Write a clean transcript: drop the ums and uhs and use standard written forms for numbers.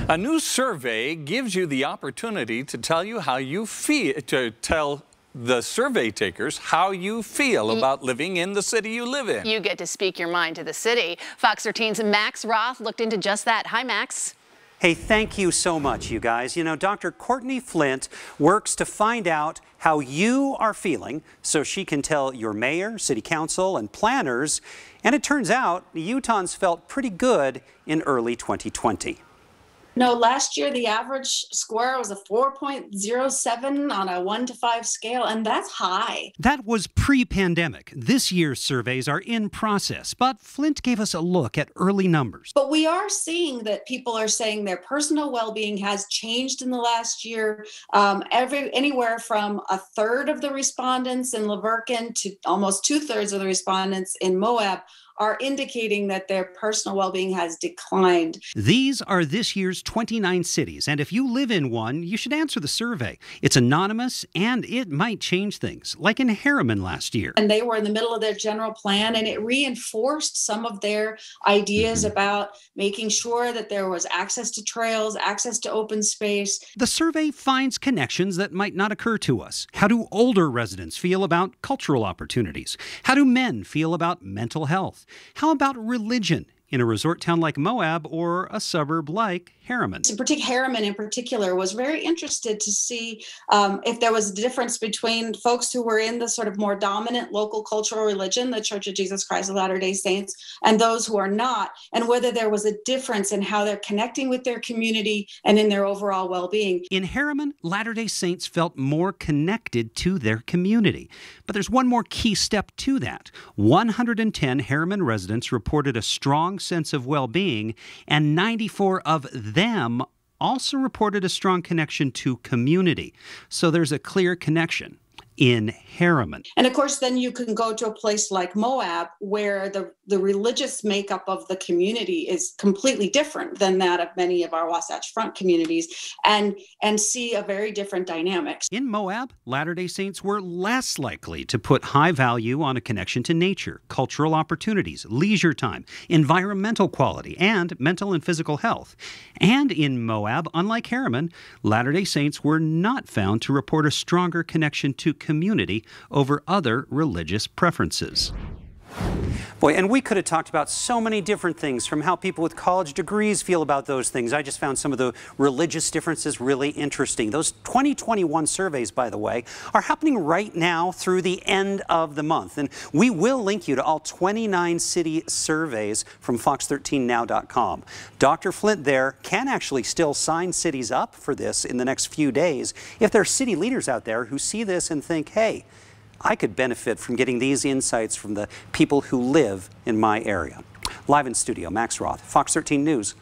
A new survey gives you the opportunity to tell you how you feel, to tell the survey takers how you feel about living in the city you live in. You get to speak your mind to the city. Fox 13's Max Roth looked into just that. Hi, Max. Hey, thank you so much, you guys. You know, Dr. Courtney Flint works to find out how you are feeling so she can tell your mayor, city council, and planners. And it turns out the Utahns felt pretty good in early 2020. No, last year the average score was a 4.07 on a 1 to 5 scale, and that's high. That was pre-pandemic. This year's surveys are in process, but Flint gave us a look at early numbers. But we are seeing that people are saying their personal well-being has changed in the last year. Anywhere from a third of the respondents in La Verkin to almost 2/3 of the respondents in Moab are indicating that their personal well-being has declined. These are this year's 29 cities, and if you live in one, you should answer the survey. It's anonymous, and it might change things, like in Harriman last year. And they were in the middle of their general plan, and it reinforced some of their ideas about making sure that there was access to trails, access to open space. The survey finds connections that might not occur to us. How do older residents feel about cultural opportunities? How do men feel about mental health? How about religion in a resort town like Moab or a suburb like Harriman? Harriman in particular was very interested to see if there was a difference between folks who were in the sort of more dominant local cultural religion, the Church of Jesus Christ of Latter-day Saints, and those who are not, and whether there was a difference in how they're connecting with their community and in their overall well-being. In Harriman, Latter-day Saints felt more connected to their community. But there's one more key step to that. 110 Harriman residents reported a strong sense of well-being, and 94 of them also reported a strong connection to community. So there's a clear connection in Harriman. And of course, then you can go to a place like Moab, where the religious makeup of the community is completely different than that of many of our Wasatch Front communities, and see a very different dynamics. In Moab, Latter-day Saints were less likely to put high value on a connection to nature, cultural opportunities, leisure time, environmental quality, and mental and physical health. And in Moab, unlike Harriman, Latter-day Saints were not found to report a stronger connection to community over other religious preferences. Boy, and we could have talked about so many different things, from how people with college degrees feel about those things. I just found some of the religious differences really interesting. Those 2021 surveys, by the way, are happening right now through the end of the month. And we will link you to all 29 city surveys from fox13now.com. Dr. Flint there can actually still sign cities up for this in the next few days if there are city leaders out there who see this and think, hey, I could benefit from getting these insights from the people who live in my area. Live in studio, Max Roth, Fox 13 News.